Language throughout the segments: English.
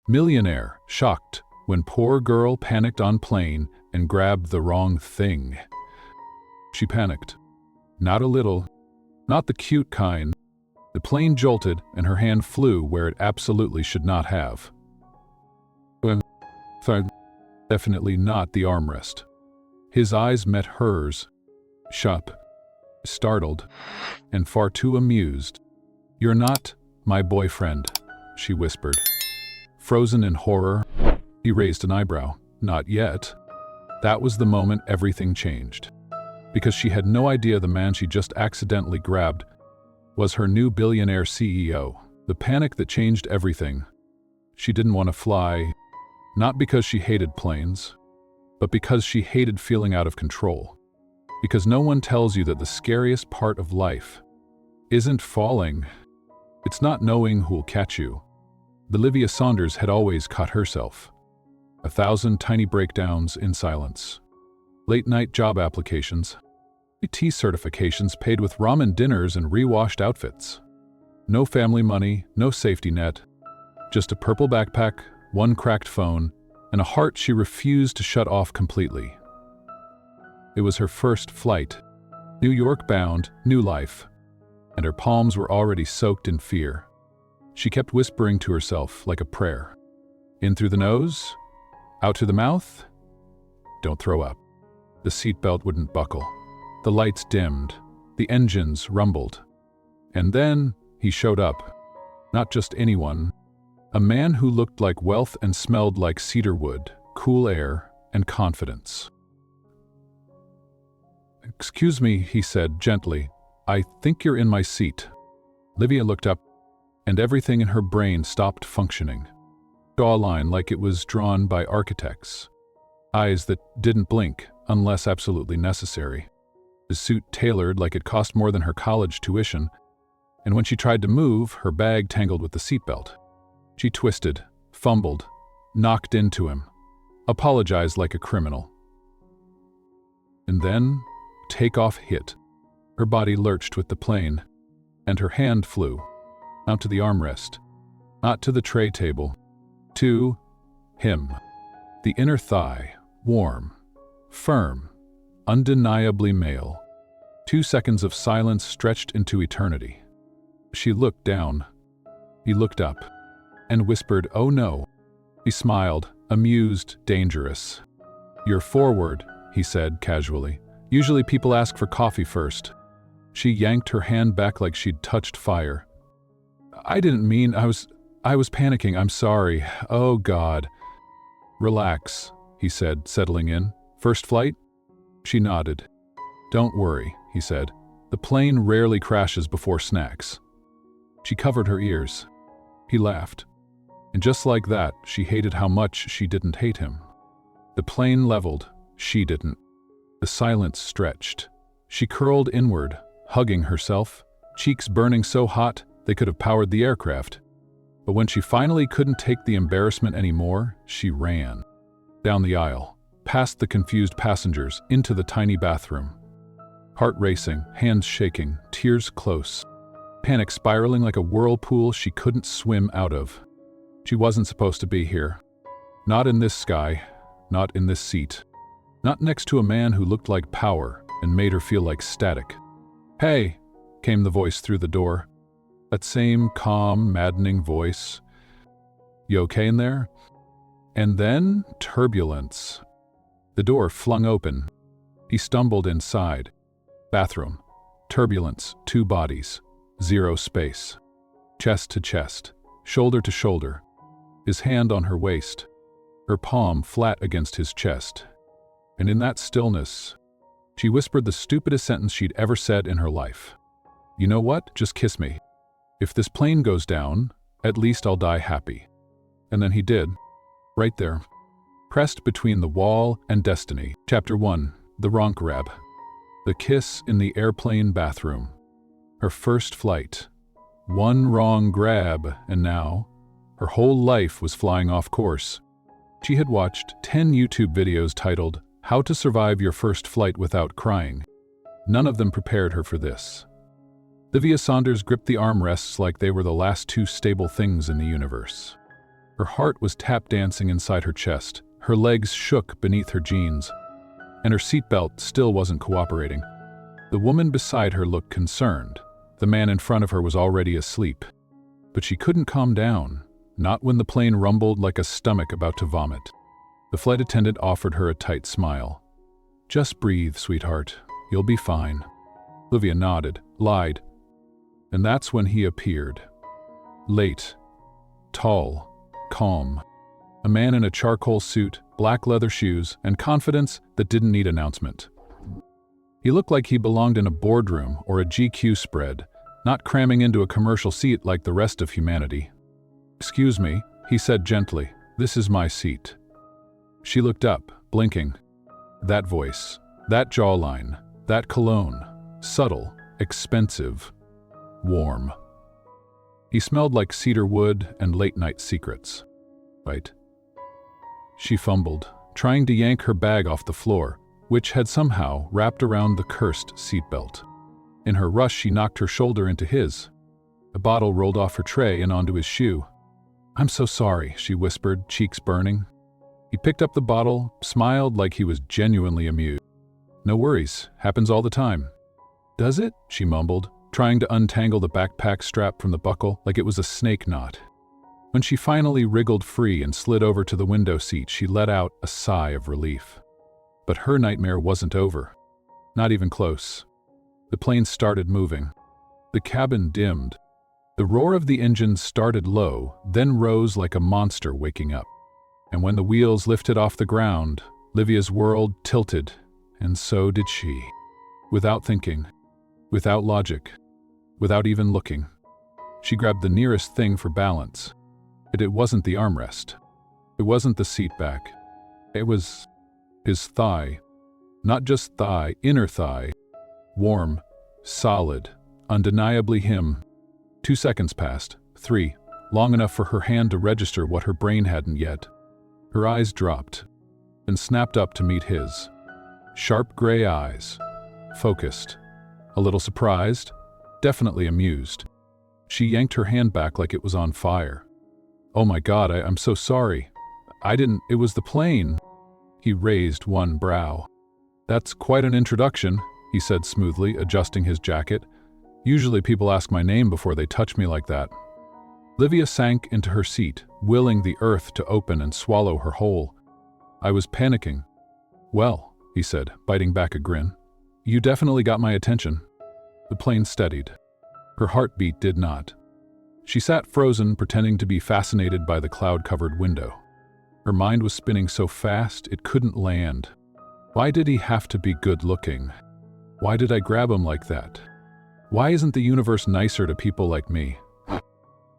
Millionaire, shocked, when poor girl panicked on plane and grabbed the wrong thing. She panicked. Not a little. Not the cute kind. The plane jolted and her hand flew where it absolutely should not have. Definitely not the armrest. His eyes met hers, sharp, startled, and far too amused. "You're not my boyfriend," she whispered. Frozen in horror, he raised an eyebrow. Not yet. That was the moment everything changed. Because she had no idea the man she just accidentally grabbed was her new billionaire CEO. The panic that changed everything. She didn't want to fly, not because she hated planes, but because she hated feeling out of control. Because no one tells you that the scariest part of life isn't falling. It's not knowing who'll catch you. Olivia Saunders had always caught herself. 1,000 tiny breakdowns in silence. Late-night job applications. IT certifications paid with ramen dinners and re-washed outfits. No family money, no safety net. Just a purple backpack, one cracked phone, and a heart she refused to shut off completely. It was her first flight. New York bound, new life. And her palms were already soaked in fear. She kept whispering to herself like a prayer. In through the nose, out to the mouth. Don't throw up. The seatbelt wouldn't buckle. The lights dimmed. The engines rumbled. And then he showed up. Not just anyone. A man who looked like wealth and smelled like cedar wood, cool air, and confidence. "Excuse me," he said gently. "I think you're in my seat." Olivia looked up, and everything in her brain stopped functioning. Jawline like it was drawn by architects. Eyes that didn't blink unless absolutely necessary. The suit tailored like it cost more than her college tuition, and when she tried to move, her bag tangled with the seatbelt. She twisted, fumbled, knocked into him, apologized like a criminal. And then, takeoff hit. Her body lurched with the plane, and her hand flew, not to the armrest, not to the tray table, to him. The inner thigh, warm, firm, undeniably male. 2 seconds of silence stretched into eternity. She looked down. He looked up, and whispered, "Oh no." He smiled, amused, dangerous. "You're forward," he said casually. "Usually people ask for coffee first." She yanked her hand back like she'd touched fire. "I didn't mean, I was panicking, I'm sorry. Oh God." "Relax," he said, settling in. "First flight?" She nodded. "Don't worry," he said. "The plane rarely crashes before snacks." She covered her ears. He laughed. And just like that, she hated how much she didn't hate him. The plane leveled. She didn't. The silence stretched. She curled inward, hugging herself, cheeks burning so hot they could have powered the aircraft. But when she finally couldn't take the embarrassment anymore, she ran. Down the aisle, past the confused passengers, into the tiny bathroom. Heart racing, hands shaking, tears close. Panic spiraling like a whirlpool she couldn't swim out of. She wasn't supposed to be here. Not in this sky, not in this seat. Not next to a man who looked like power and made her feel like static. "Hey," came the voice through the door. That same calm, maddening voice. "You okay in there?" And then, turbulence. The door flung open. He stumbled inside. Bathroom. Turbulence, 2 bodies. 0 space. Chest to chest. Shoulder to shoulder. His hand on her waist. Her palm flat against his chest. And in that stillness, she whispered the stupidest sentence she'd ever said in her life. "You know what? Just kiss me. If this plane goes down, at least I'll die happy." And then he did. Right there. Pressed between the wall and destiny. Chapter 1. The wrong grab. The kiss in the airplane bathroom. Her first flight. One wrong grab, and now, her whole life was flying off course. She had watched 10 YouTube videos titled, "How to Survive Your First Flight Without Crying." None of them prepared her for this. Olivia Saunders gripped the armrests like they were the last 2 stable things in the universe. Her heart was tap dancing inside her chest, her legs shook beneath her jeans, and her seatbelt still wasn't cooperating. The woman beside her looked concerned. The man in front of her was already asleep. But she couldn't calm down, not when the plane rumbled like a stomach about to vomit. The flight attendant offered her a tight smile. "Just breathe, sweetheart. You'll be fine." Olivia nodded, lied. And that's when he appeared. Late, tall, calm. A man in a charcoal suit, black leather shoes, and confidence that didn't need announcement. He looked like he belonged in a boardroom or a GQ spread, not cramming into a commercial seat like the rest of humanity. "Excuse me," he said gently, "this is my seat." She looked up, blinking. That voice, that jawline, that cologne, subtle, expensive, warm. He smelled like cedar wood and late-night secrets. Right? She fumbled, trying to yank her bag off the floor, which had somehow wrapped around the cursed seatbelt. In her rush, she knocked her shoulder into his. A bottle rolled off her tray and onto his shoe. "I'm so sorry," she whispered, cheeks burning. He picked up the bottle, smiled like he was genuinely amused. "No worries, happens all the time." "Does it?" she mumbled, trying to untangle the backpack strap from the buckle like it was a snake knot. When she finally wriggled free and slid over to the window seat, she let out a sigh of relief. But her nightmare wasn't over. Not even close. The plane started moving. The cabin dimmed. The roar of the engine started low, then rose like a monster waking up. And when the wheels lifted off the ground, Livia's world tilted, and so did she. Without thinking, without logic, without even looking, she grabbed the nearest thing for balance. It wasn't the armrest. It wasn't the seat back. It was his thigh. Not just thigh, inner thigh. Warm, solid, undeniably him. 2 seconds passed, 3, long enough for her hand to register what her brain hadn't yet. Her eyes dropped and snapped up to meet his. Sharp gray eyes, focused, a little surprised, definitely amused. She yanked her hand back like it was on fire. "Oh my God, I'm so sorry. It was the plane." He raised one brow. "That's quite an introduction," he said smoothly, adjusting his jacket. "Usually people ask my name before they touch me like that." Livia sank into her seat, willing the earth to open and swallow her whole. "I was panicking." "Well," he said, biting back a grin, "you definitely got my attention." The plane steadied. Her heartbeat did not. She sat frozen, pretending to be fascinated by the cloud-covered window. Her mind was spinning so fast it couldn't land. Why did he have to be good-looking? Why did I grab him like that? Why isn't the universe nicer to people like me?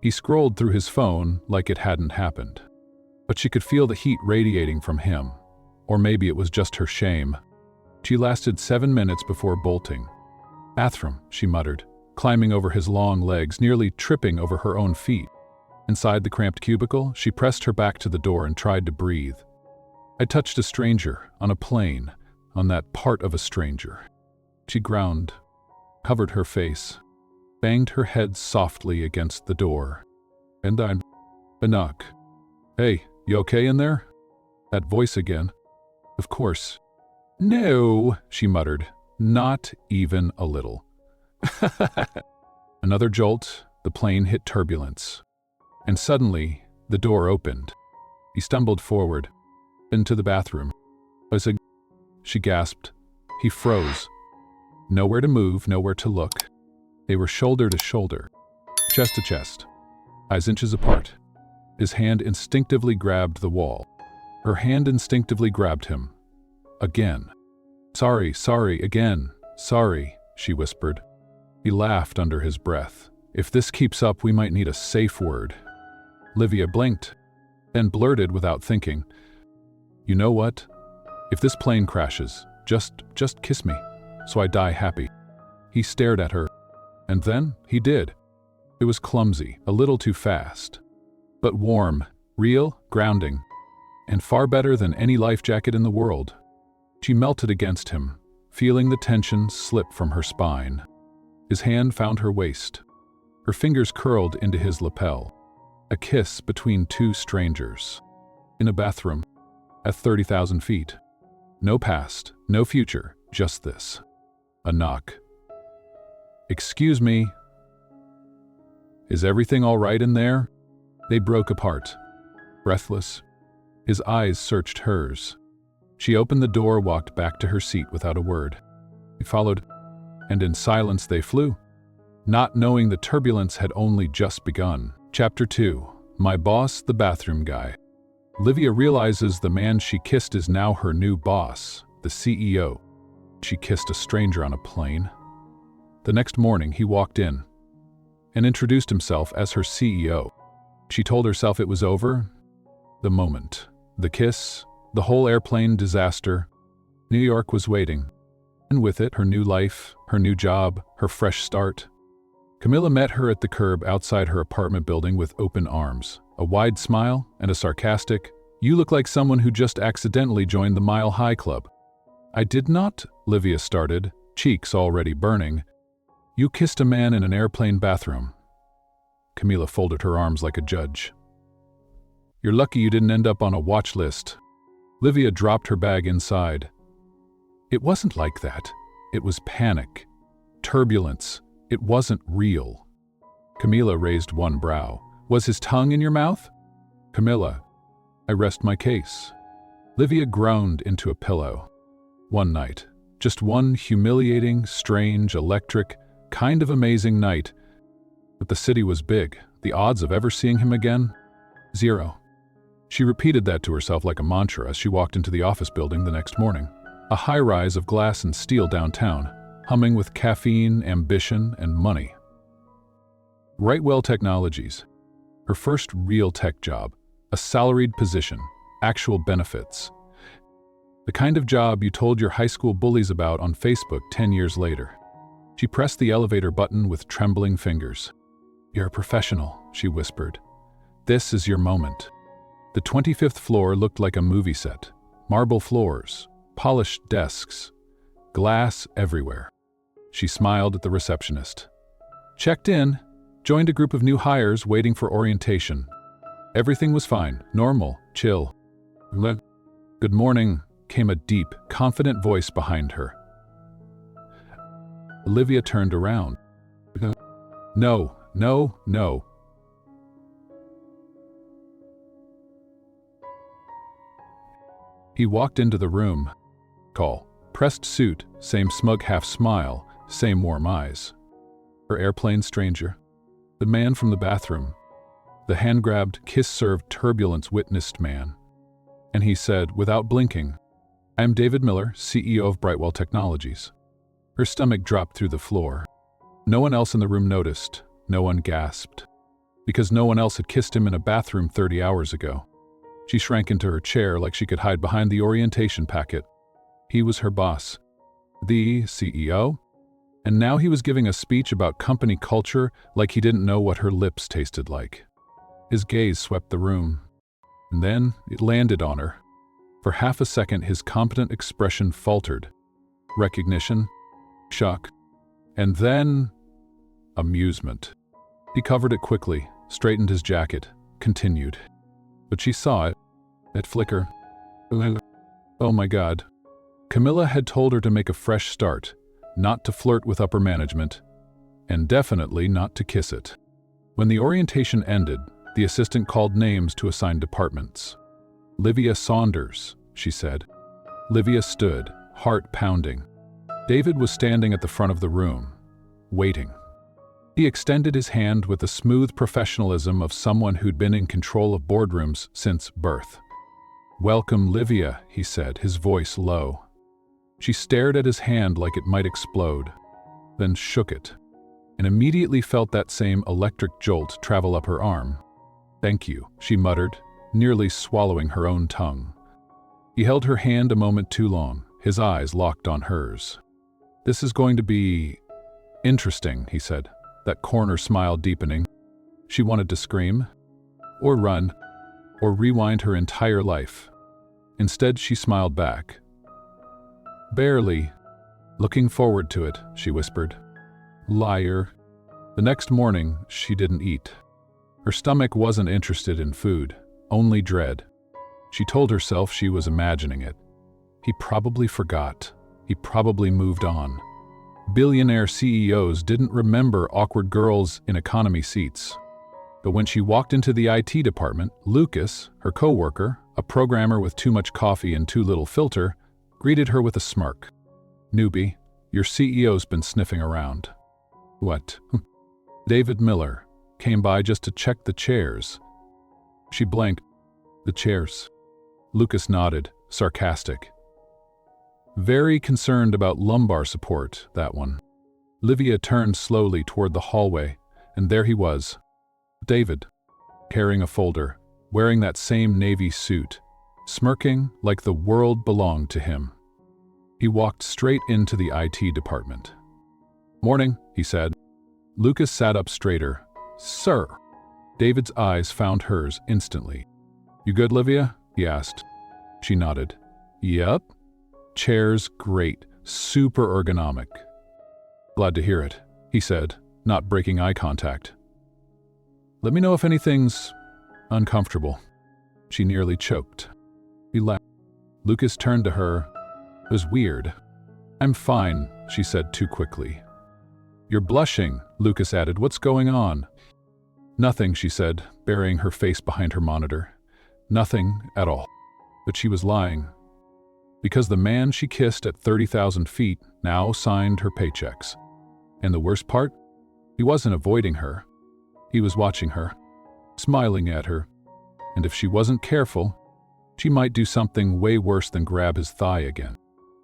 He scrolled through his phone like it hadn't happened. But she could feel the heat radiating from him. Or maybe it was just her shame. She lasted 7 minutes before bolting. "Bathroom," she muttered, climbing over his long legs, nearly tripping over her own feet. Inside the cramped cubicle, she pressed her back to the door and tried to breathe. "I touched a stranger, on a plane, on that part of a stranger." She groaned, covered her face, banged her head softly against the door. And a knock. "Hey, you okay in there?" That voice again. "Of course." "No," she muttered, "not even a little." Another jolt, the plane hit turbulence. And suddenly, the door opened. He stumbled forward, into the bathroom. She gasped. He froze. Nowhere to move, nowhere to look. They were shoulder to shoulder, chest to chest, eyes inches apart. His hand instinctively grabbed the wall. Her hand instinctively grabbed him. Again. Sorry, again, sorry," she whispered. He laughed under his breath. "If this keeps up, we might need a safe word." Livia blinked, then blurted without thinking, "You know what? If this plane crashes, just kiss me, so I die happy." He stared at her, and then he did. It was clumsy, a little too fast, but warm, real, grounding, and far better than any life jacket in the world. She melted against him, feeling the tension slip from her spine. His hand found her waist. Her fingers curled into his lapel. A kiss between two strangers. In a bathroom. At 30,000 feet. No past, no future, just this. A knock. "Excuse me. Is everything all right in there?" They broke apart. Breathless. His eyes searched hers. She opened the door, walked back to her seat without a word. He followed, and in silence they flew, not knowing the turbulence had only just begun. Chapter 2. My Boss, the Bathroom Guy. Livia realizes the man she kissed is now her new boss, the CEO. She kissed a stranger on a plane. The next morning, he walked in and introduced himself as her CEO. She told herself it was over. The moment, the kiss, the whole airplane disaster. New York was waiting, and with it, her new life, her new job, her fresh start. Camilla met her at the curb outside her apartment building with open arms, a wide smile, and a sarcastic, "You look like someone who just accidentally joined the Mile High Club." "I did not," Livia started, cheeks already burning. "You kissed a man in an airplane bathroom." Camilla folded her arms like a judge. "You're lucky you didn't end up on a watch list." Livia dropped her bag inside. It wasn't like that. It was panic. Turbulence. It wasn't real. Camilla raised one brow. "Was his tongue in your mouth?" "Camilla, I rest my case." Livia groaned into a pillow. One night. Just one humiliating, strange, electric, kind of amazing night. But the city was big. The odds of ever seeing him again? 0. She repeated that to herself like a mantra as she walked into the office building the next morning. A high-rise of glass and steel downtown, humming with caffeine, ambition, and money. Brightwell Technologies. Her first real tech job. A salaried position. Actual benefits. The kind of job you told your high school bullies about on Facebook 10 years later. She pressed the elevator button with trembling fingers. "You're a professional," she whispered. "This is your moment." The 25th floor looked like a movie set. Marble floors, polished desks, glass everywhere. She smiled at the receptionist. "Checked in, joined a group of new hires waiting for orientation." Everything was fine, normal, chill. "Good morning," came a deep, confident voice behind her. Olivia turned around. No, no, no. He walked into the room. Call. Pressed suit, same smug half-smile, same warm eyes. Her airplane stranger. The man from the bathroom. The hand-grabbed, kiss-served turbulence witnessed man. And he said, without blinking, "I am David Miller, CEO of Brightwell Technologies." Her stomach dropped through the floor. No one else in the room noticed. No one gasped. Because no one else had kissed him in a bathroom 30 hours ago. She shrank into her chair like she could hide behind the orientation packet. He was her boss. The CEO? And now he was giving a speech about company culture like he didn't know what her lips tasted like. His gaze swept the room. And then it landed on her. For half a second, his competent expression faltered. Recognition, shock, and then amusement. He covered it quickly, straightened his jacket, continued. But she saw it. It flicker. Oh my God. Camilla had told her to make a fresh start, not to flirt with upper management, and definitely not to kiss it. When the orientation ended, the assistant called names to assign departments. "Livia Saunders," she said. Livia stood, heart pounding. David was standing at the front of the room, waiting. He extended his hand with the smooth professionalism of someone who'd been in control of boardrooms since birth. "Welcome, Livia," he said, his voice low. She stared at his hand like it might explode, then shook it, and immediately felt that same electric jolt travel up her arm. "Thank you," she muttered, nearly swallowing her own tongue. He held her hand a moment too long, his eyes locked on hers. "This is going to be interesting," he said, that corner smile deepening. She wanted to scream, or run, or rewind her entire life. Instead, she smiled back. "Barely. Looking forward to it," she whispered. "Liar." The next morning, she didn't eat. Her stomach wasn't interested in food, only dread. She told herself she was imagining it. He probably forgot. He probably moved on. Billionaire CEOs didn't remember awkward girls in economy seats. But when she walked into the IT department, Lucas, her coworker, a programmer with too much coffee and too little filter, greeted her with a smirk. "Newbie, your CEO's been sniffing around." "What?" David Miller came by just to check the chairs. She blinked. "The chairs." Lucas nodded, sarcastic. Very concerned about lumbar support, that one. Livia turned slowly toward the hallway, and there he was. David, carrying a folder, wearing that same navy suit, smirking like the world belonged to him. He walked straight into the IT department. "Morning," he said. Lucas sat up straighter. "Sir." David's eyes found hers instantly. "You good, Livia?" he asked. She nodded. "Yep." "Chairs, great. Super ergonomic." "Glad to hear it," he said, not breaking eye contact. "Let me know if anything's uncomfortable." She nearly choked. He laughed. Lucas turned to her. It was weird. "I'm fine," she said too quickly. "You're blushing," Lucas added. "What's going on?" "Nothing," she said, burying her face behind her monitor. "Nothing at all." But she was lying. Because the man she kissed at 30,000 feet now signed her paychecks. And the worst part? He wasn't avoiding her. He was watching her, smiling at her. And if she wasn't careful, she might do something way worse than grab his thigh again.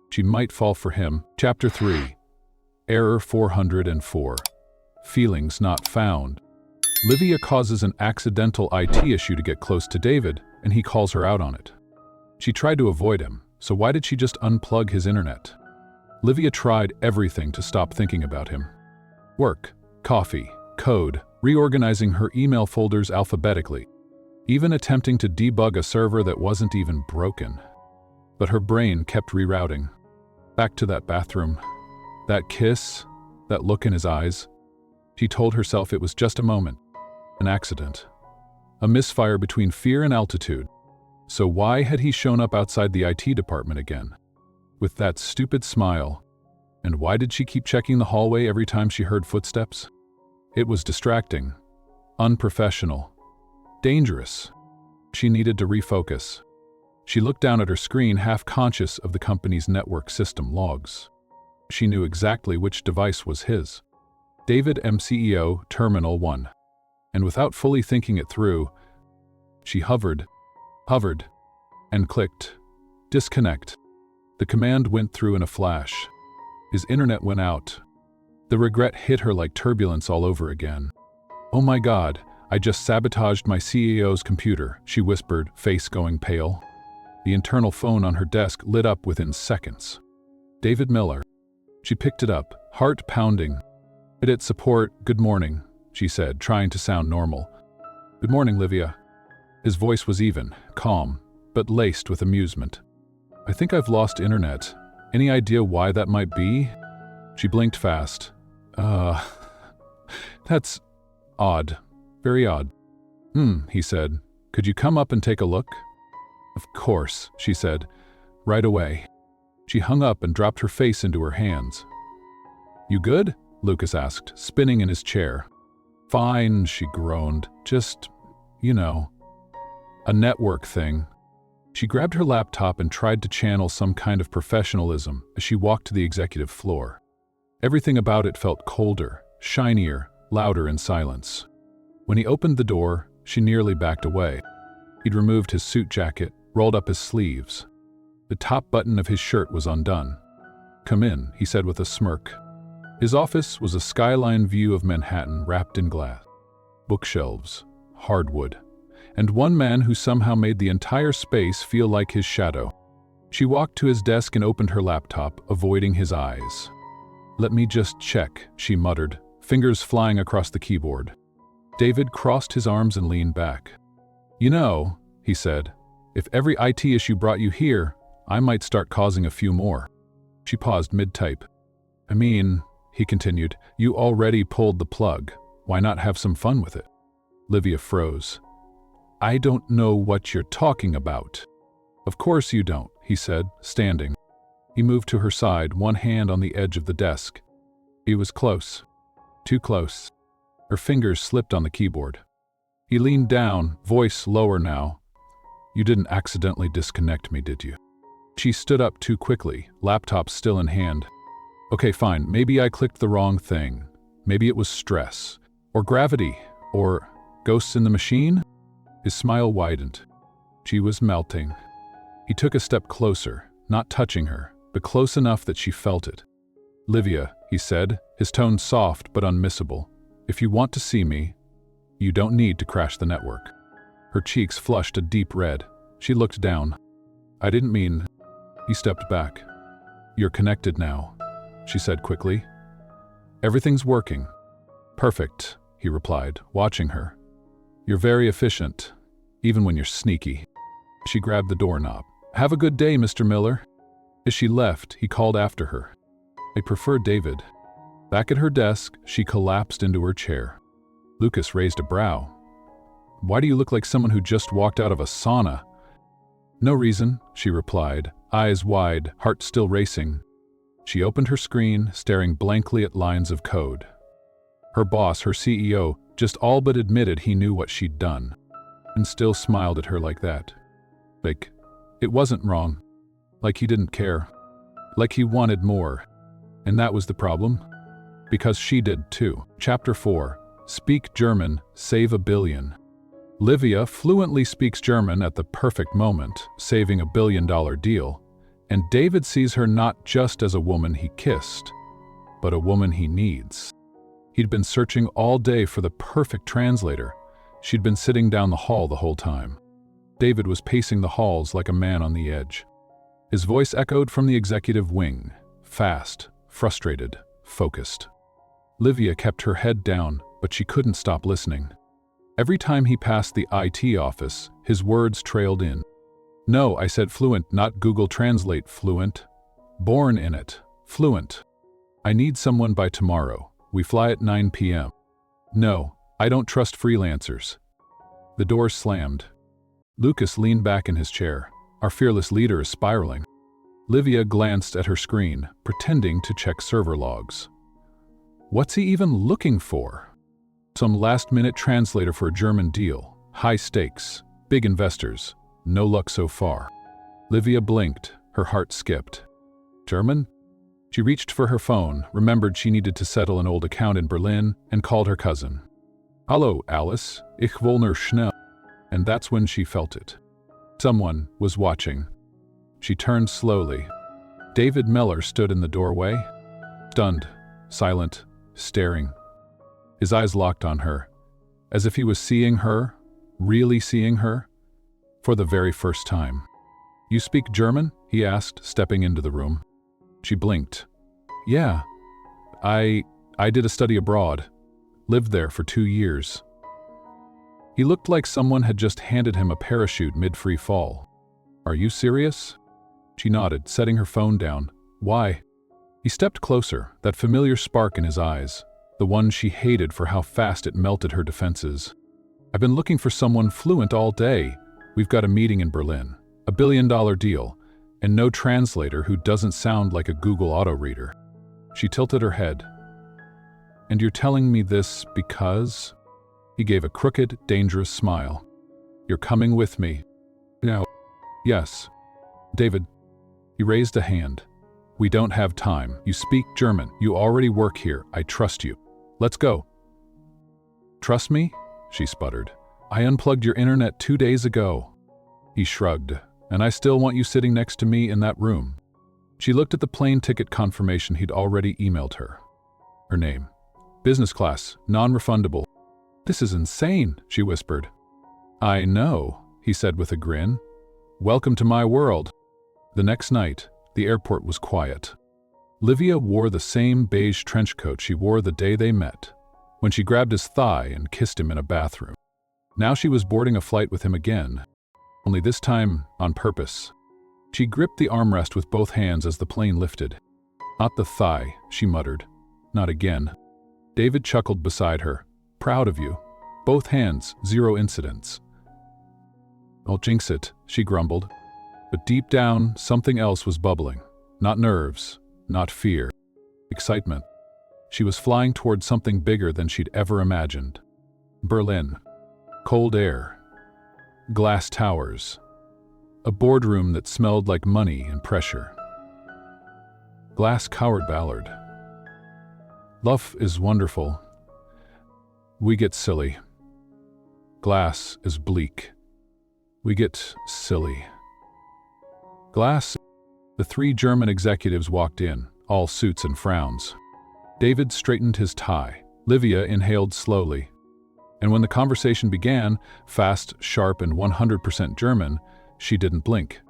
She might fall for him. Chapter 3. Error 404. Feelings not found. Livia causes an accidental IT issue to get close to David, and he calls her out on it. She tried to avoid him, so why did she just unplug his internet? Livia tried everything to stop thinking about him. Work, coffee, code, reorganizing her email folders alphabetically, even attempting to debug a server that wasn't even broken. But her brain kept rerouting. Back to that bathroom. That kiss, that look in his eyes. She told herself it was just a moment, an accident, a misfire between fear and altitude. So why had he shown up outside the IT department again? With that stupid smile. And why did she keep checking the hallway every time she heard footsteps? It was distracting, unprofessional, dangerous. She needed to refocus. She looked down at her screen, half conscious of the company's network system logs. She knew exactly which device was his. David MCEO Terminal 1. And without fully thinking it through, she hovered, and clicked, disconnect. The command went through in a flash. His internet went out. The regret hit her like turbulence all over again. "Oh my God, I just sabotaged my CEO's computer," she whispered, face going pale. The internal phone on her desk lit up within seconds. David Miller. She picked it up, heart pounding. "Hit support, good morning," she said, trying to sound normal. "Good morning, Livia." His voice was even, calm, but laced with amusement. "I think I've lost internet. Any idea why that might be?" She blinked fast. That's odd. Very odd." He said. "Could you come up and take a look?" "Of course," she said, right away. She hung up and dropped her face into her hands. "You good?" Lucas asked, spinning in his chair. "Fine," she groaned. "Just, a network thing." She grabbed her laptop and tried to channel some kind of professionalism as she walked to the executive floor. Everything about it felt colder, shinier, louder in silence. When he opened the door, she nearly backed away. He'd removed his suit jacket, rolled up his sleeves. The top button of his shirt was undone. "Come in," he said with a smirk. His office was a skyline view of Manhattan wrapped in glass. Bookshelves, hardwood, and one man who somehow made the entire space feel like his shadow. She walked to his desk and opened her laptop, avoiding his eyes. "Let me just check," she muttered, fingers flying across the keyboard. David crossed his arms and leaned back. He said, "if every IT issue brought you here, I might start causing a few more." She paused mid-type. "I mean," he continued, "you already pulled the plug. Why not have some fun with it?" Livia froze. I don't know what you're talking about. Of course you don't, he said, standing. He moved to her side, one hand on the edge of the desk. He was close. Too close. Her fingers slipped on the keyboard. He leaned down, voice lower now. You didn't accidentally disconnect me, did you? She stood up too quickly, laptop still in hand. Okay, fine, maybe I clicked the wrong thing. Maybe it was stress. Or gravity. Or ghosts in the machine? His smile widened. She was melting. He took a step closer, not touching her, but close enough that she felt it. Livia, he said, his tone soft but unmissable. If you want to see me, you don't need to crash the network. Her cheeks flushed a deep red. She looked down. I didn't mean... He stepped back. You're connected now, she said quickly. Everything's working. Perfect, he replied, watching her. You're very efficient, even when you're sneaky. She grabbed the doorknob. Have a good day, Mr. Miller. As she left, he called after her. I prefer David. Back at her desk, she collapsed into her chair. Lucas raised a brow. Why do you look like someone who just walked out of a sauna? No reason, she replied, eyes wide, heart still racing. She opened her screen, staring blankly at lines of code. Her boss, her CEO, just all but admitted he knew what she'd done, and still smiled at her like that. Like, it wasn't wrong. Like he didn't care. Like he wanted more. And that was the problem. Because she did too. Chapter 4. Speak German, save $1 billion. Livia fluently speaks German at the perfect moment, saving $1 billion deal, and David sees her not just as a woman he kissed, but a woman he needs. He'd been searching all day for the perfect translator. She'd been sitting down the hall the whole time. David was pacing the halls like a man on the edge. His voice echoed from the executive wing, fast, frustrated, focused. Livia kept her head down, but she couldn't stop listening. Every time he passed the IT office, his words trailed in. No, I said fluent, not Google Translate fluent. Born in it, fluent. I need someone by tomorrow. We fly at 9 p.m. No, I don't trust freelancers. The door slammed. Lucas leaned back in his chair. Our fearless leader is spiraling. Livia glanced at her screen, pretending to check server logs. What's he even looking for? Some last-minute translator for a German deal. High stakes. Big investors. No luck so far. Livia blinked. Her heart skipped. German? She reached for her phone, remembered she needed to settle an old account in Berlin, and called her cousin. Hallo, Alice. Ich will nur schnell. And that's when she felt it. Someone was watching. She turned slowly. David Miller stood in the doorway, stunned, silent, staring. His eyes locked on her, as if he was seeing her, really seeing her, for the very first time. You speak German? He asked, stepping into the room. She blinked. Yeah, I did a study abroad, lived there for 2 years. He looked like someone had just handed him a parachute mid-free fall. Are you serious? She nodded, setting her phone down. Why? He stepped closer, that familiar spark in his eyes, the one she hated for how fast it melted her defenses. I've been looking for someone fluent all day. We've got a meeting in Berlin, $1 billion deal, and no translator who doesn't sound like a Google auto reader. She tilted her head. And you're telling me this because? He gave a crooked, dangerous smile. You're coming with me. Now, yes. David. He raised a hand. We don't have time. You speak German. You already work here. I trust you. Let's go. Trust me? She sputtered. I unplugged your internet 2 days ago. He shrugged. And I still want you sitting next to me in that room. She looked at the plane ticket confirmation he'd already emailed her. Her name. Business class, non-refundable. This is insane, she whispered. I know, he said with a grin. Welcome to my world. The next night, the airport was quiet. Livia wore the same beige trench coat she wore the day they met, when she grabbed his thigh and kissed him in a bathroom. Now she was boarding a flight with him again, only this time on purpose. She gripped the armrest with both hands as the plane lifted. Not the thigh, she muttered. Not again. David chuckled beside her. Proud of you. Both hands, 0 incidents. "I'll jinx it," she grumbled. But deep down, something else was bubbling. Not nerves, not fear. Excitement. She was flying toward something bigger than she'd ever imagined. Berlin. Cold air. Glass towers. A boardroom that smelled like money and pressure. Glass Coward Ballard. Love is wonderful. We get silly. Glass is bleak. We get silly. Glass. The 3 German executives walked in, all suits and frowns. David straightened his tie. Livia inhaled slowly. And when the conversation began, fast, sharp, and 100% German, she didn't blink.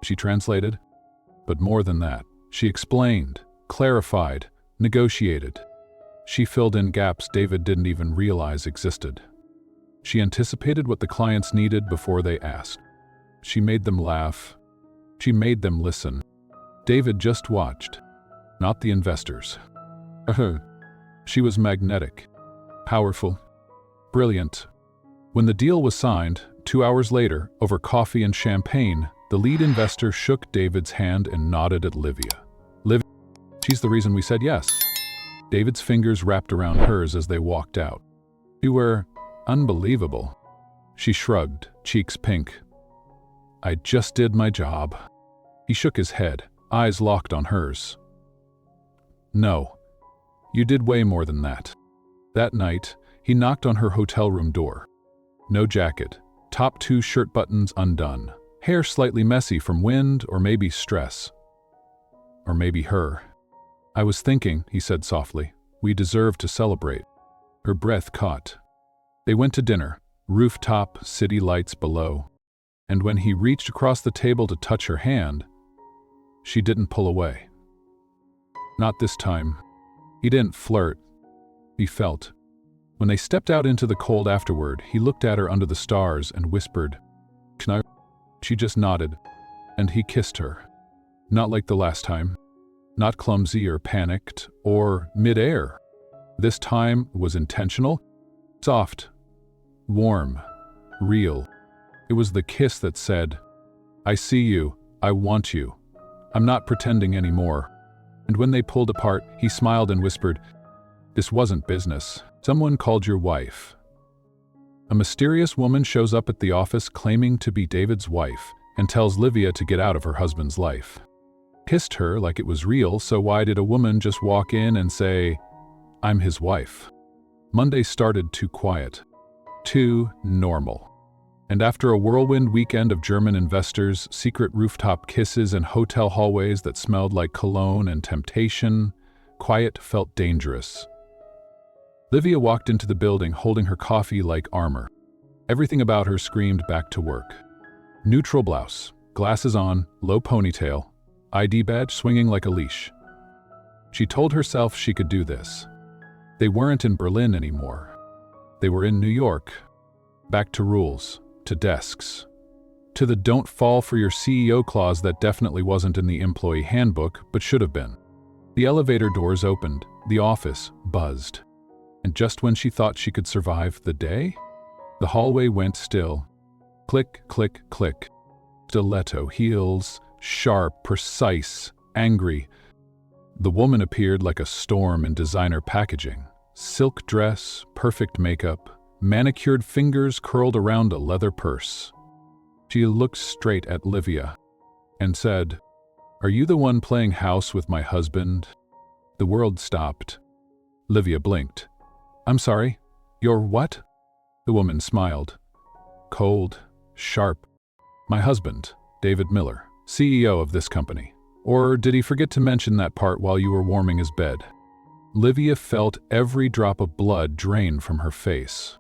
She translated. But more than that, she explained, clarified, negotiated. She filled in gaps David didn't even realize existed. She anticipated what the clients needed before they asked. She made them laugh. She made them listen. David just watched, not the investors. She was magnetic, powerful, brilliant. When the deal was signed, 2 hours later, over coffee and champagne, the lead investor shook David's hand and nodded at Livia. "Livia, she's the reason we said yes." David's fingers wrapped around hers as they walked out. "You were unbelievable." She shrugged, cheeks pink. "I just did my job." He shook his head, eyes locked on hers. "No, you did way more than that." That night, he knocked on her hotel room door. No jacket, top 2 shirt buttons undone, hair slightly messy from wind or maybe stress. Or maybe her. "I was thinking," he said softly, "we deserve to celebrate." Her breath caught. They went to dinner, rooftop, city lights below. And when he reached across the table to touch her hand, she didn't pull away. Not this time. He didn't flirt. He felt. When they stepped out into the cold afterward, he looked at her under the stars and whispered, "Can I?" She just nodded, and he kissed her. Not like the last time. Not clumsy or panicked or mid-air. This time was intentional, soft, warm, real. It was the kiss that said, "I see you, I want you. I'm not pretending anymore." And when they pulled apart, he smiled and whispered, "This wasn't business. Someone called your wife." A mysterious woman shows up at the office claiming to be David's wife and tells Livia to get out of her husband's life. Kissed her like it was real, so why did a woman just walk in and say, "I'm his wife"? Monday started too quiet, too normal. And after a whirlwind weekend of German investors, secret rooftop kisses, and hotel hallways that smelled like cologne and temptation, quiet felt dangerous. Livia walked into the building holding her coffee like armor. Everything about her screamed back to work. Neutral blouse, glasses on, low ponytail, ID badge swinging like a leash. She told herself she could do this. They weren't in Berlin anymore. They were in New York. Back to rules. To desks. To the "don't fall for your CEO" clause that definitely wasn't in the employee handbook, but should have been. The elevator doors opened, the office buzzed. And just when she thought she could survive the day, the hallway went still. Click, click, click. Stiletto heels, sharp, precise, angry. The woman appeared like a storm in designer packaging. Silk dress, perfect makeup, manicured fingers curled around a leather purse. She looked straight at Livia and said, "Are you the one playing house with my husband?" The world stopped. Livia blinked. "I'm sorry, you're what?" The woman smiled. Cold, sharp. "My husband, David Miller, CEO of this company. Or did he forget to mention that part while you were warming his bed?" Livia felt every drop of blood drain from her face.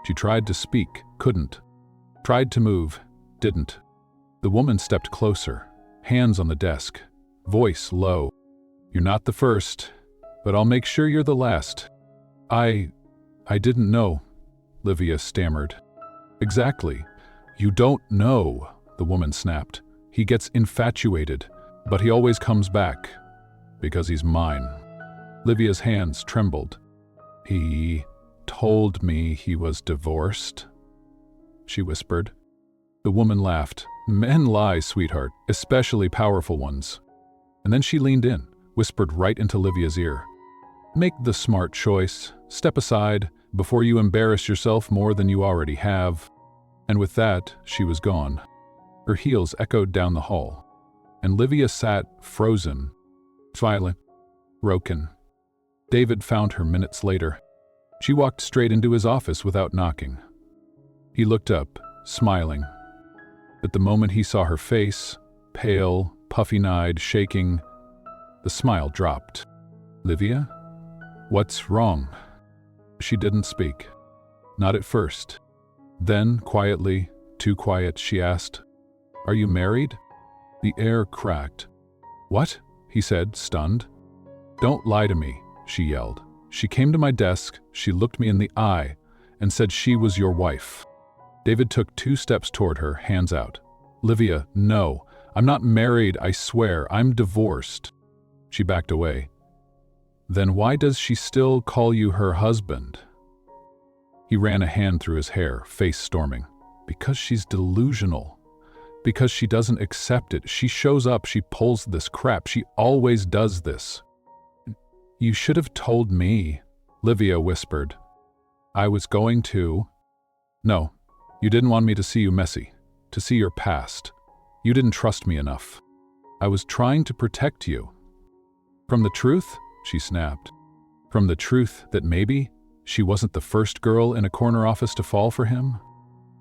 She tried to speak, couldn't. Tried to move, didn't. The woman stepped closer, hands on the desk, voice low. "You're not the first, but I'll make sure you're the last." I didn't know," Livia stammered. "Exactly. You don't know," the woman snapped. "He gets infatuated, but he always comes back. Because he's mine." Livia's hands trembled. "He told me he was divorced," she whispered. The woman laughed. "Men lie, sweetheart, especially powerful ones." And then she leaned in, whispered right into Livia's ear. "Make the smart choice. Step aside before you embarrass yourself more than you already have." And with that, she was gone. Her heels echoed down the hall, and Livia sat frozen, silent, broken. David found her minutes later. She walked straight into his office without knocking. He looked up, smiling. But the moment he saw her face, pale, puffy-eyed, shaking, the smile dropped. "Livia? What's wrong?" She didn't speak. Not at first. Then, quietly, too quiet, she asked, "Are you married?" The air cracked. "What?" he said, stunned. "Don't lie to me," she yelled. "She came to my desk, she looked me in the eye, and said she was your wife." David took 2 steps toward her, hands out. "Livia, no. I'm not married, I swear. I'm divorced." She backed away. "Then why does she still call you her husband?" He ran a hand through his hair, face storming. "Because she's delusional. Because she doesn't accept it. She shows up, she pulls this crap. She always does this." "You should have told me," Livia whispered. "I was going to." "No, you didn't want me to see you messy, to see your past. You didn't trust me enough. I was trying to protect you." "From the truth?" she snapped. "From the truth that maybe she wasn't the first girl in a corner office to fall for him?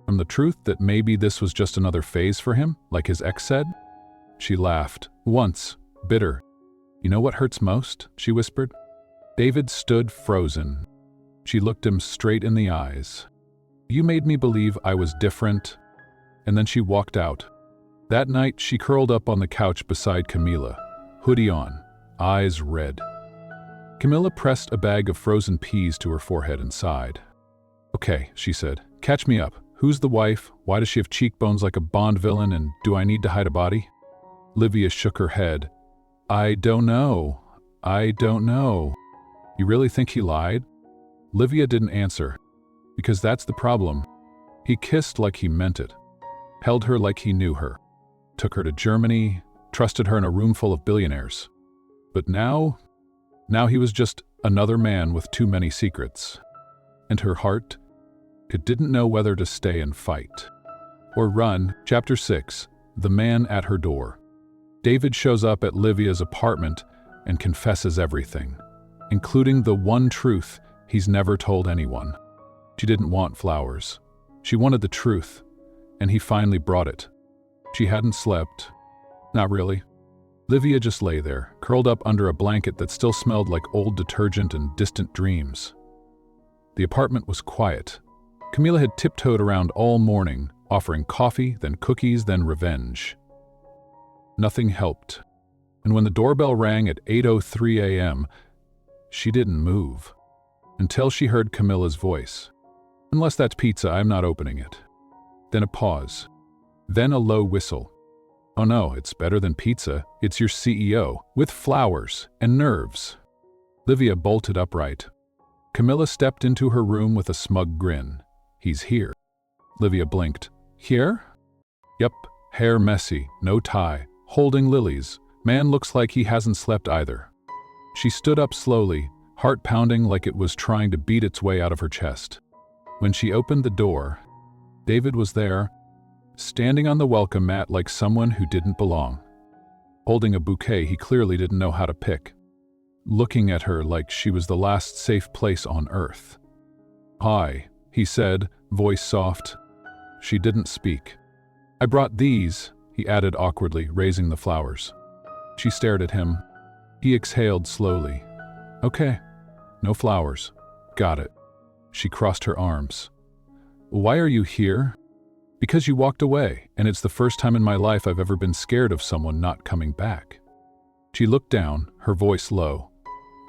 From the truth that maybe this was just another phase for him, like his ex said?" She laughed, once, bitter. "You know what hurts most?" she whispered. David stood frozen. She looked him straight in the eyes. "You made me believe I was different." And then she walked out. That night, she curled up on the couch beside Camila, hoodie on, eyes red. Camila pressed a bag of frozen peas to her forehead and sighed. "Okay," she said, "catch me up. Who's the wife? Why does she have cheekbones like a Bond villain, and do I need to hide a body?" Livia shook her head. I don't know. You really think he lied?" Livia didn't answer. Because that's the problem. He kissed like he meant it. Held her like he knew her. Took her to Germany, trusted her in a room full of billionaires. But now he was just another man with too many secrets. And her heart, it didn't know whether to stay and fight or run. Chapter 6, The Man at Her Door. David shows up at Livia's apartment and confesses everything, including the one truth he's never told anyone. She didn't want flowers. She wanted the truth, and he finally brought it. She hadn't slept. Not really. Livia just lay there, curled up under a blanket that still smelled like old detergent and distant dreams. The apartment was quiet. Camila had tiptoed around all morning, offering coffee, then cookies, then revenge. Nothing helped. And when the doorbell rang at 8:03 a.m., she didn't move. Until she heard Camila's voice. "Unless that's pizza, I'm not opening it." Then a pause. Then a low whistle. "Oh no, it's better than pizza. It's your CEO, with flowers and nerves." Livia bolted upright. Camila stepped into her room with a smug grin. "He's here." Livia blinked. "Here?" "Yup, hair messy, no tie, holding lilies. Man looks like he hasn't slept either." She stood up slowly, heart pounding like it was trying to beat its way out of her chest. When she opened the door, David was there, standing on the welcome mat like someone who didn't belong. Holding a bouquet he clearly didn't know how to pick. Looking at her like she was the last safe place on earth. "Hi," he said, voice soft. She didn't speak. "I brought these," he added awkwardly, raising the flowers. She stared at him. He exhaled slowly. "Okay, no flowers. Got it." She crossed her arms. "Why are you here?" "Because you walked away, and it's the first time in my life I've ever been scared of someone not coming back." She looked down, her voice low.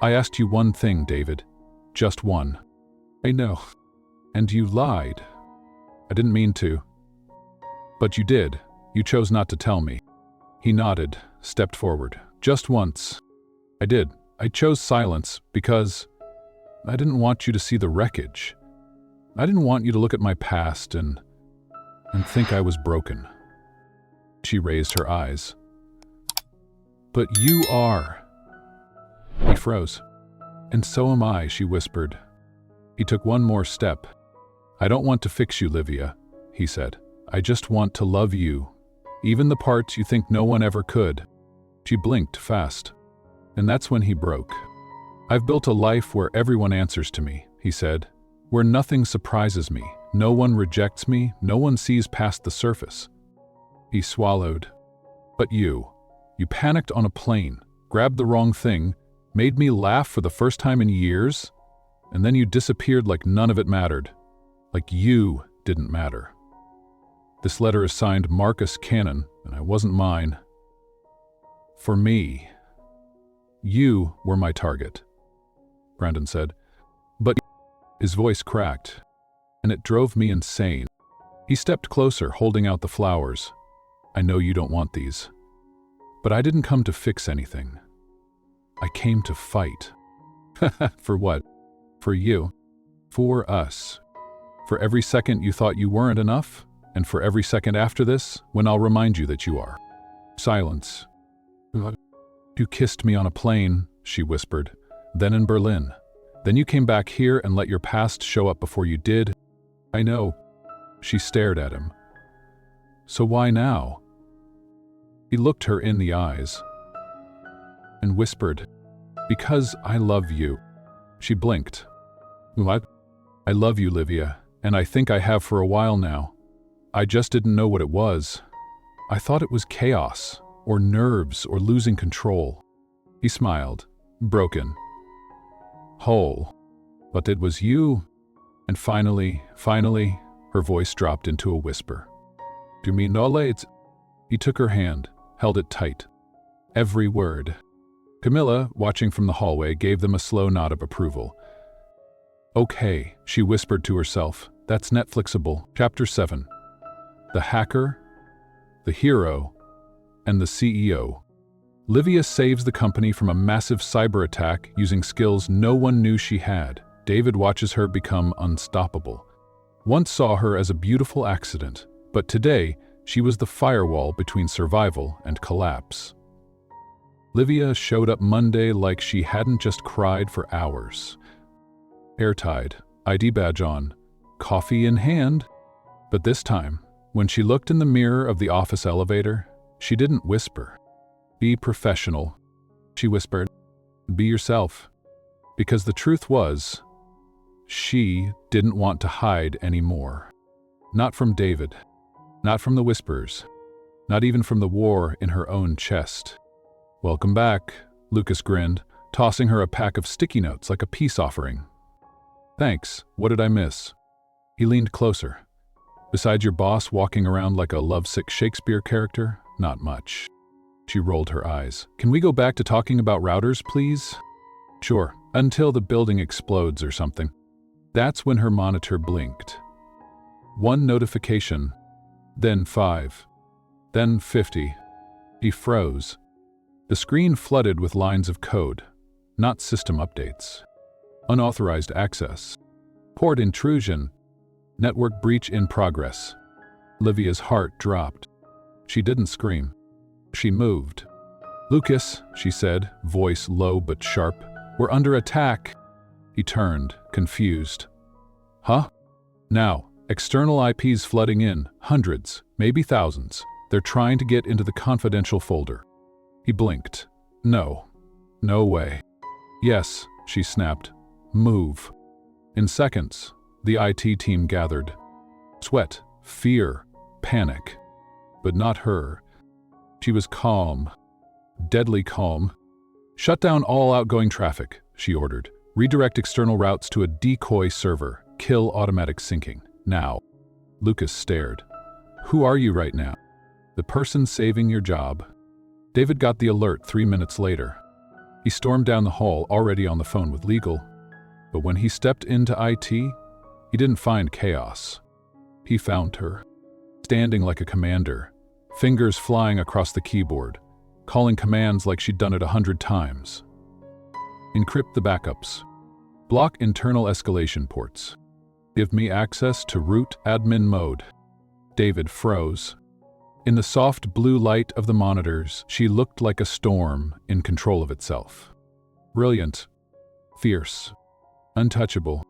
"I asked you one thing, David. Just one." "I know. And you lied." "I didn't mean to." "But you did. You chose not to tell me." He nodded, stepped forward. "Just once." "I did. I chose silence because I didn't want you to see the wreckage. I didn't want you to look at my past and think I was broken. She raised her eyes. But you are. He froze. And so am I, she whispered. He took one more step. I don't want to fix you, Livia, he said. I just want to love you, even the parts you think no one ever could. She blinked fast. And that's when he broke. I've built a life where everyone answers to me, he said, where nothing surprises me, no one rejects me, no one sees past the surface. He swallowed. But you panicked on a plane, grabbed the wrong thing, made me laugh for the first time in years, and then you disappeared like none of it mattered. Like you didn't matter. This letter is signed Marcus Cannon, and I wasn't mine. For me, you were my target, Brandon said. But his voice cracked, and it drove me insane. He stepped closer, holding out the flowers. I know you don't want these. But I didn't come to fix anything. I came to fight. For what? For you. For us. For every second you thought you weren't enough, and for every second after this, when I'll remind you that you are. Silence. You kissed me on a plane, she whispered. Then in Berlin. Then you came back here and let your past show up before you did. I know. She stared at him. So why now? He looked her in the eyes and whispered, because I love you. She blinked. What? I love you, Livia, and I think I have for a while now. I just didn't know what it was. I thought it was chaos, or nerves, or losing control. He smiled, broken, whole. But it was you. And finally, her voice dropped into a whisper. Do me no it's... He took her hand, held it tight. Every word. Camilla, watching from the hallway, gave them a slow nod of approval. Okay, she whispered to herself. That's Netflixable. Chapter 7. The Hacker, the Hero, and the CEO. Livia saves the company from a massive cyber attack using skills no one knew she had. David watches her become unstoppable. Once saw her as a beautiful accident, but today she was the firewall between survival and collapse. Livia showed up Monday like she hadn't just cried for hours. Hair-tied, ID badge on, coffee in hand. But this time, when she looked in the mirror of the office elevator, she didn't whisper. Be professional, she whispered. Be yourself. Because the truth was, she didn't want to hide anymore. Not from David, not from the whispers, not even from the war in her own chest. Welcome back, Lucas grinned, tossing her a pack of sticky notes like a peace offering. Thanks, what did I miss? He leaned closer. Besides your boss walking around like a lovesick Shakespeare character, not much. She rolled her eyes. Can we go back to talking about routers, please? Sure, until the building explodes or something. That's when her monitor blinked. 1 notification, then 5, then 50. He froze. The screen flooded with lines of code, not system updates. Unauthorized access. Port intrusion. Network breach in progress. Livia's heart dropped. She didn't scream. She moved. Lucas, she said, voice low but sharp, we're under attack. He turned, confused. Huh? Now, external IPs flooding in, hundreds, maybe thousands. They're trying to get into the confidential folder. He blinked. No. No way. Yes, she snapped. Move. In seconds, the IT team gathered. Sweat, fear, panic. But not her. She was calm. Deadly calm. Shut down all outgoing traffic, she ordered. Redirect external routes to a decoy server. Kill automatic syncing. Now. Lucas stared. Who are you right now? The person saving your job. David got the alert 3 minutes later. He stormed down the hall, already on the phone with legal. But when he stepped into IT, he didn't find chaos. He found her, standing like a commander, fingers flying across the keyboard, calling commands like she'd done it 100 times. Encrypt the backups. Block internal escalation ports. Give me access to root admin mode. David froze. In the soft blue light of the monitors, she looked like a storm in control of itself. Brilliant, fierce, untouchable.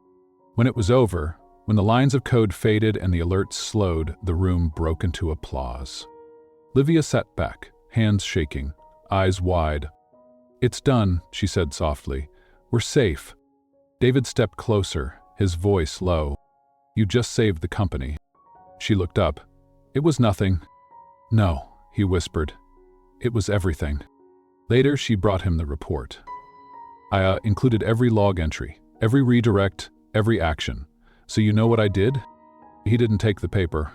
When it was over, when the lines of code faded and the alerts slowed, the room broke into applause. Livia sat back, hands shaking, eyes wide. "It's done," she said softly. "We're safe." David stepped closer, his voice low. "You just saved the company." She looked up. "It was nothing." "No," he whispered. "It was everything." Later, she brought him the report. I included every log entry, every redirect, every action. "So you know what I did?" He didn't take the paper.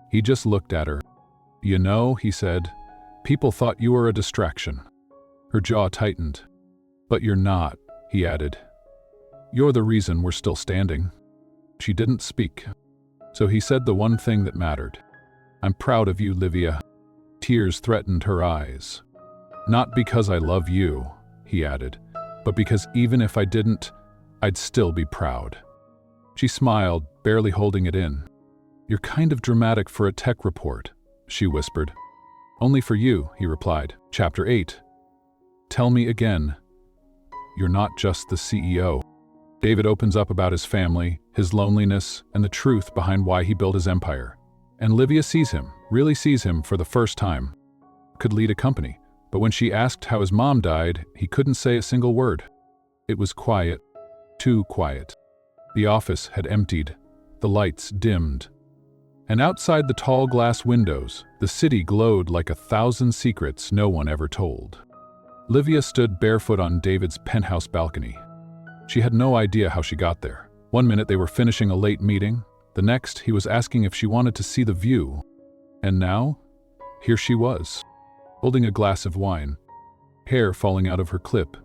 He just looked at her. "You know," he said, "people thought you were a distraction." Her jaw tightened. "But you're not," he added. "You're the reason we're still standing." She didn't speak. So he said the one thing that mattered. "I'm proud of you, Livia." Tears threatened her eyes. "Not because I love you," he added, "but because even if I didn't, I'd still be proud." She smiled, barely holding it in. "You're kind of dramatic for a tech report," she whispered. "Only for you," he replied. Chapter 8. Tell me again. You're not just the CEO. David opens up about his family, his loneliness, and the truth behind why he built his empire. And Livia sees him, really sees him for the first time. Could lead a company, but when she asked how his mom died, he couldn't say a single word. It was quiet, too quiet. The office had emptied, the lights dimmed. And outside the tall glass windows, the city glowed like 1,000 secrets no one ever told. Livia stood barefoot on David's penthouse balcony. She had no idea how she got there. One minute they were finishing a late meeting, the next he was asking if she wanted to see the view. And now, here she was, holding a glass of wine, hair falling out of her clip,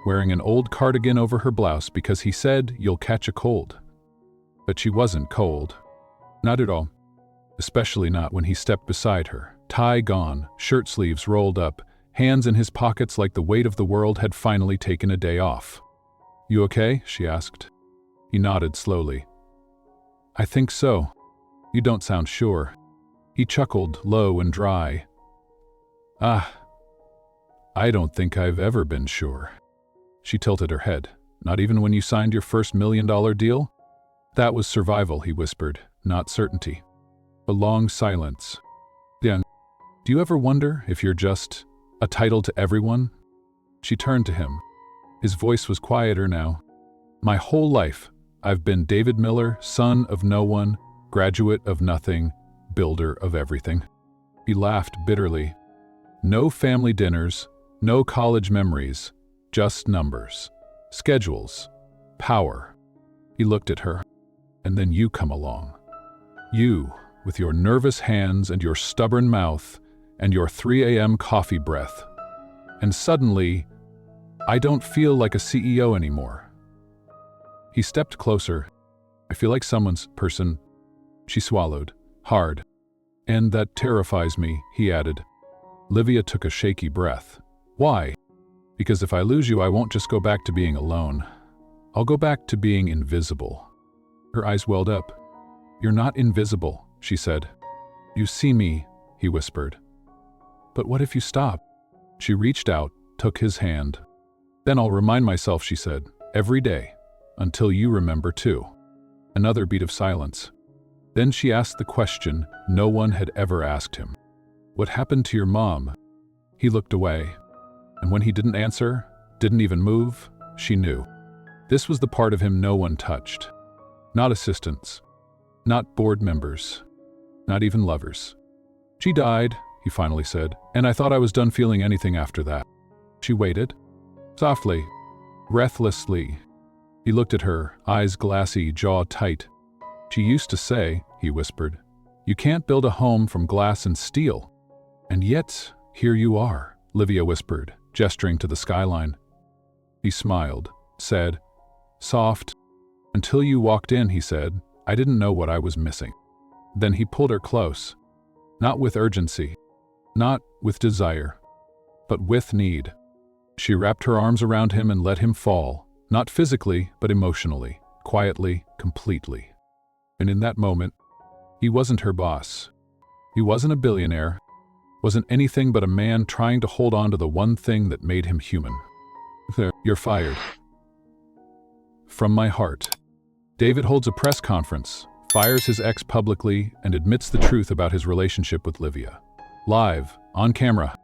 wearing an old cardigan over her blouse because he said, "You'll catch a cold." But she wasn't cold. Not at all. Especially not when he stepped beside her, tie gone, shirt sleeves rolled up, hands in his pockets like the weight of the world had finally taken a day off. "You okay?" she asked. He nodded slowly. "I think so. You don't sound sure." He chuckled, low and dry. I don't think I've ever been sure." She tilted her head. "Not even when you signed your first $1 million deal?" "That was survival," he whispered, "not certainty." A long silence. "Then, do you ever wonder if you're just a title to everyone?" She turned to him. His voice was quieter now. "My whole life, I've been David Miller, son of no one, graduate of nothing, builder of everything." He laughed bitterly. "No family dinners, no college memories, just numbers, schedules, power." He looked at her. "And then you come along. You, with your nervous hands and your stubborn mouth and your 3 a.m. coffee breath. And suddenly, I don't feel like a CEO anymore." He stepped closer. "I feel like someone's person." She swallowed, hard. "And that terrifies me," he added. Livia took a shaky breath. "Why?" "Because if I lose you, I won't just go back to being alone. I'll go back to being invisible." Her eyes welled up. "You're not invisible," she said. "You see me," he whispered. "But what if you stop?" She reached out, took his hand. "Then I'll remind myself," she said, "every day, until you remember too." Another beat of silence. Then she asked the question no one had ever asked him. "What happened to your mom?" He looked away. And when he didn't answer, didn't even move, she knew. This was the part of him no one touched. Not assistants. Not board members. Not even lovers. "She died," he finally said, "and I thought I was done feeling anything after that." She waited. Softly, breathlessly. He looked at her, eyes glassy, jaw tight. "She used to say," he whispered, "you can't build a home from glass and steel." "And yet, here you are," Livia whispered, gesturing to the skyline. He smiled, said, "Soft." "Until you walked in," he said, "I didn't know what I was missing." Then he pulled her close. Not with urgency, not with desire, but with need. She wrapped her arms around him and let him fall, not physically, but emotionally, quietly, completely. And in that moment, he wasn't her boss. He wasn't a billionaire, wasn't anything but a man trying to hold on to the one thing that made him human. You're fired. From my heart. David holds a press conference, fires his ex publicly, and admits the truth about his relationship with Livia. Live, on camera.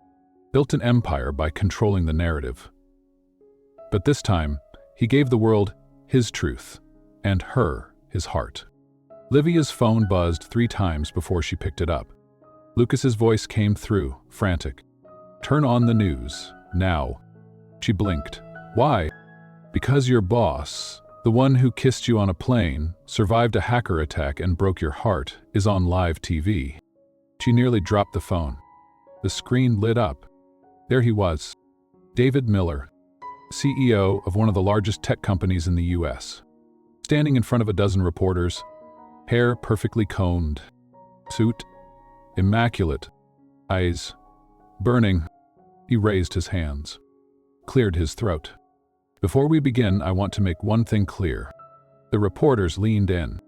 Built an empire by controlling the narrative. But this time, he gave the world his truth, and her his heart. Livia's phone buzzed 3 times before she picked it up. Lucas's voice came through, frantic. Turn on the news, now. She blinked. Why? Because your boss, the one who kissed you on a plane, survived a hacker attack and broke your heart, is on live TV. She nearly dropped the phone. The screen lit up. There he was. David Miller, CEO of one of the largest tech companies in the US. Standing in front of a dozen reporters, hair perfectly combed, suit immaculate, eyes burning. He raised his hands, cleared his throat. Before we begin, I want to make one thing clear. The reporters leaned in.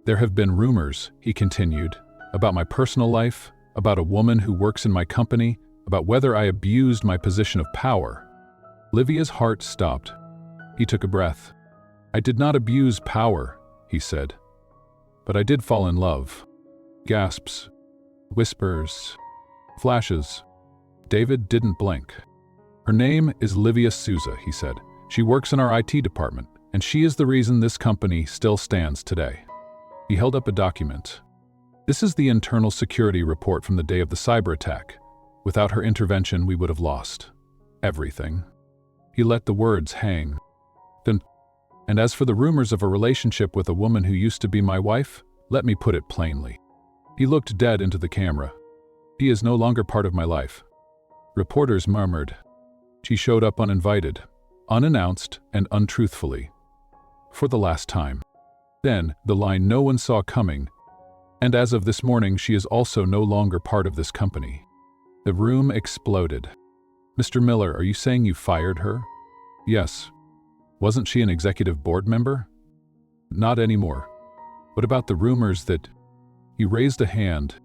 There have been rumors, he continued, about my personal life, about a woman who works in my company, about whether I abused my position of power. Livia's heart stopped. He took a breath. I did not abuse power, he said. But I did fall in love. Gasps, whispers, flashes. David didn't blink. Her name is Livia Souza, he said. She works in our IT department, and she is the reason this company still stands today. He held up a document. This is the internal security report from the day of the cyber attack. Without her intervention, we would have lost everything. He let the words hang. Then, and as for the rumors of a relationship with a woman who used to be my wife, let me put it plainly. He looked dead into the camera. She is no longer part of my life. Reporters murmured. She showed up uninvited, unannounced, and untruthfully. For the last time. Then, the line no one saw coming. And as of this morning, she is also no longer part of this company. The room exploded. Mr. Miller, are you saying you fired her? Yes. Wasn't she an executive board member? Not anymore. What about the rumors that... He raised a hand.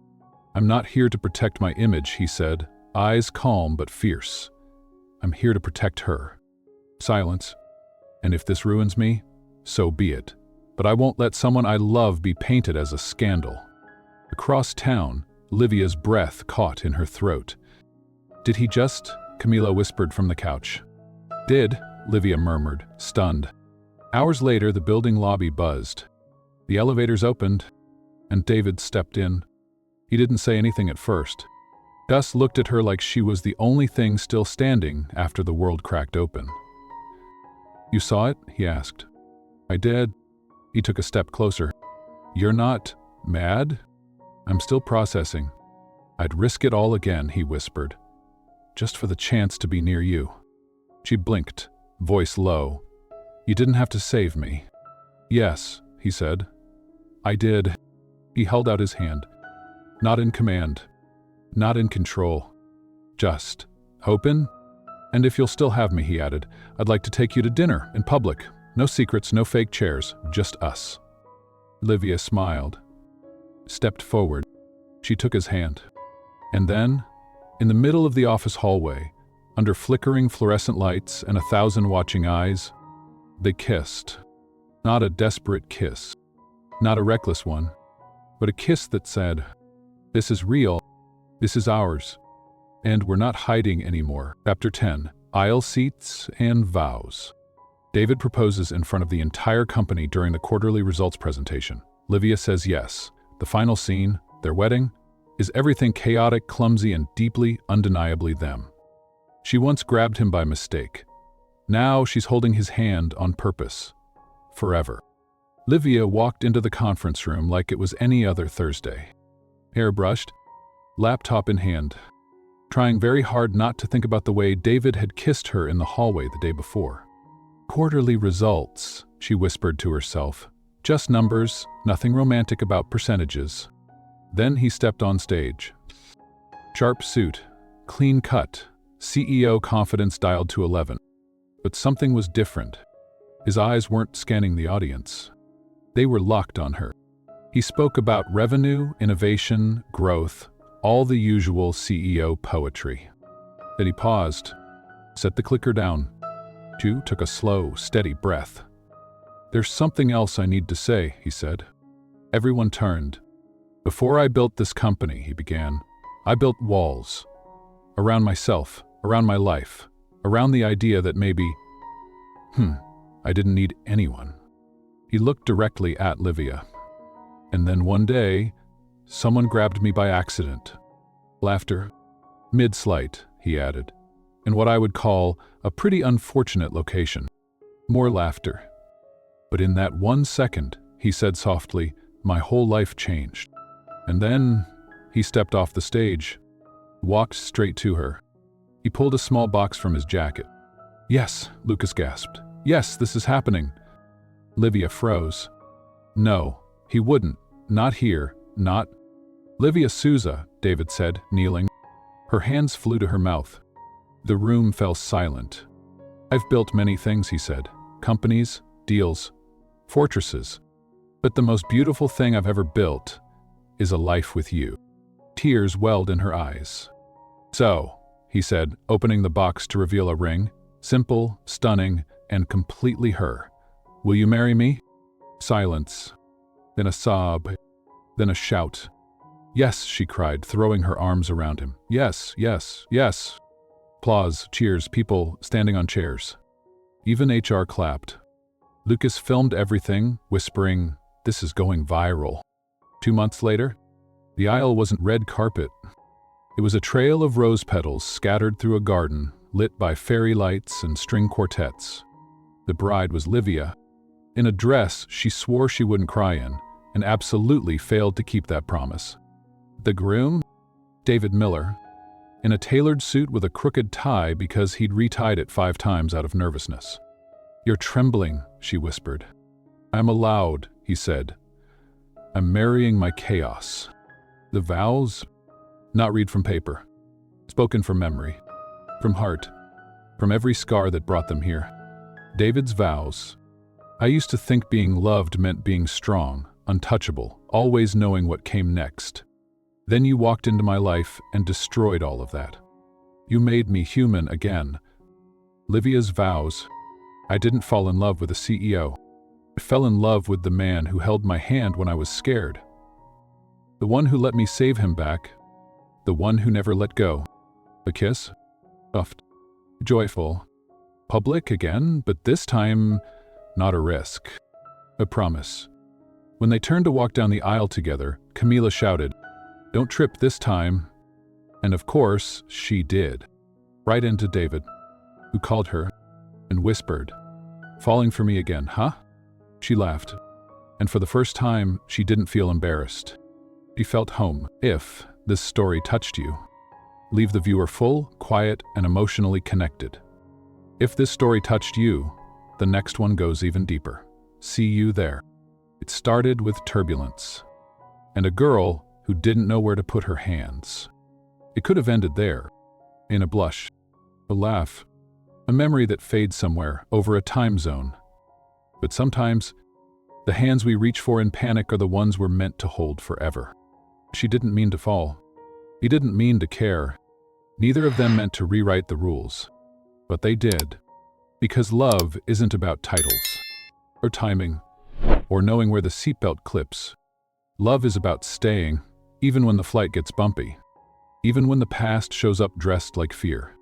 I'm not here to protect my image, he said, eyes calm but fierce. I'm here to protect her. Silence. And if this ruins me, so be it. But I won't let someone I love be painted as a scandal. Across town, Livia's breath caught in her throat. Did he just? Camila whispered from the couch. Did, Livia murmured, stunned. Hours later, the building lobby buzzed. The elevators opened, and David stepped in. He didn't say anything at first. Gus looked at her like she was the only thing still standing after the world cracked open. You saw it? He asked. I did. He took a step closer. You're not mad? I'm still processing. I'd risk it all again, he whispered. Just for the chance to be near you. She blinked, voice low. You didn't have to save me. Yes, he said. I did. He held out his hand. Not in command. Not in control. Just open? And if you'll still have me, he added, I'd like to take you to dinner in public. No secrets, no fake chairs, just us. Livia smiled. Stepped forward. She took his hand. And then, in the middle of the office hallway, under flickering fluorescent lights and 1,000 watching eyes, they kissed. Not a desperate kiss. Not a reckless one. But a kiss that said, this is real. This is ours. And we're not hiding anymore. Chapter 10. Aisle Seats and Vows. David proposes in front of the entire company during the quarterly results presentation. Livia says yes. The final scene, their wedding, is everything chaotic, clumsy, and deeply, undeniably them. She once grabbed him by mistake. Now she's holding his hand on purpose. Forever. Livia walked into the conference room like it was any other Thursday. Hair brushed, laptop in hand, trying very hard not to think about the way David had kissed her in the hallway the day before. Quarterly results, she whispered to herself. Just numbers, nothing romantic about percentages. Then he stepped on stage. Sharp suit, clean cut, CEO confidence dialed to 11. But something was different. His eyes weren't scanning the audience. They were locked on her. He spoke about revenue, innovation, growth, all the usual CEO poetry. Then he paused, set the clicker down. Chu took a slow, steady breath. "There's something else I need to say," he said. Everyone turned. "Before I built this company," he began, "I built walls. Around myself, around my life, around the idea that maybe, I didn't need anyone." He looked directly at Livia. "And then one day, someone grabbed me by accident." Laughter. Mid-slight, he added, in what I would call a pretty unfortunate location. More laughter. "But in that 1 second," he said softly, "my whole life changed." And then he stepped off the stage, walked straight to her. He pulled a small box from his jacket. "Yes," Lucas gasped. "Yes, this is happening." Livia froze. "No, he wouldn't. Not here, not—" "Livia Souza," David said, kneeling. Her hands flew to her mouth. The room fell silent. "I've built many things," he said. "Companies, deals, fortresses. But the most beautiful thing I've ever built is a life with you." Tears welled in her eyes. "So," he said, opening the box to reveal a ring, simple, stunning, and completely her. "Will you marry me?" Silence. Then a sob. Then a shout. "Yes," she cried, throwing her arms around him. "Yes, yes, yes." Applause, cheers, people standing on chairs. Even HR clapped. Lucas filmed everything, whispering, "This is going viral." 2 months later, the aisle wasn't red carpet. It was a trail of rose petals scattered through a garden, lit by fairy lights and string quartets. The bride was Livia, in a dress she swore she wouldn't cry in, and absolutely failed to keep that promise. The groom? David Miller, in a tailored suit with a crooked tie because he'd retied it 5 times out of nervousness. "You're trembling," she whispered. "I'm allowed," he said. "I'm marrying my chaos." The vows? Not read from paper. Spoken from memory. From heart. From every scar that brought them here. David's vows. "I used to think being loved meant being strong, untouchable, always knowing what came next. Then you walked into my life and destroyed all of that. You made me human again." Livia's vows. "I didn't fall in love with a CEO. I fell in love with the man who held my hand when I was scared. The one who let me save him back. The one who never let go. A kiss? Soft. Joyful. Public again, but this time, not a risk. A promise." When they turned to walk down the aisle together, Camila shouted, "Don't trip this time." And of course, she did. Right into David, who called her and whispered, "Falling for me again, huh?" She laughed, and for the first time, she didn't feel embarrassed. She felt home. If this story touched you, leave the viewer full, quiet, and emotionally connected. If this story touched you, the next one goes even deeper. See you there. It started with turbulence, and a girl who didn't know where to put her hands. It could have ended there, in a blush, a laugh, a memory that fades somewhere over a time zone. But sometimes, the hands we reach for in panic are the ones we're meant to hold forever. She didn't mean to fall. He didn't mean to care. Neither of them meant to rewrite the rules. But they did. Because love isn't about titles, or timing, or knowing where the seatbelt clips. Love is about staying, even when the flight gets bumpy. Even when the past shows up dressed like fear.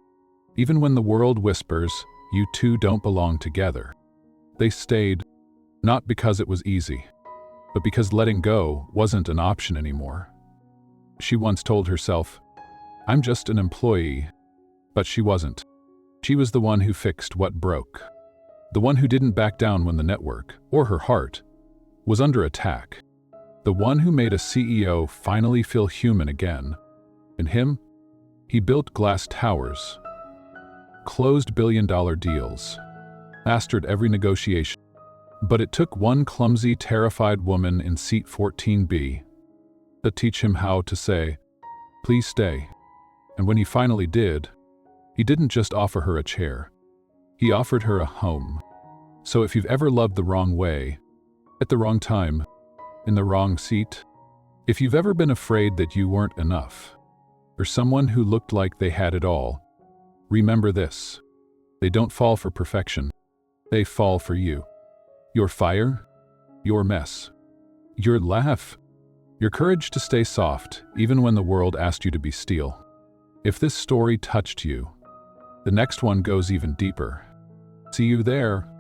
Even when the world whispers, "You two don't belong together." They stayed, not because it was easy, but because letting go wasn't an option anymore. She once told herself, "I'm just an employee," but she wasn't. She was the one who fixed what broke. The one who didn't back down when the network, or her heart, was under attack. The one who made a CEO finally feel human again. And him? He built glass towers, closed billion-dollar deals, mastered every negotiation. But it took one clumsy, terrified woman in seat 14B to teach him how to say, "Please stay." And when he finally did, he didn't just offer her a chair. He offered her a home. So if you've ever loved the wrong way, at the wrong time, in the wrong seat, if you've ever been afraid that you weren't enough, or someone who looked like they had it all, remember this. They don't fall for perfection. They fall for you. Your fire, your mess, your laugh, your courage to stay soft even when the world asked you to be steel. If this story touched you, the next one goes even deeper. See you there.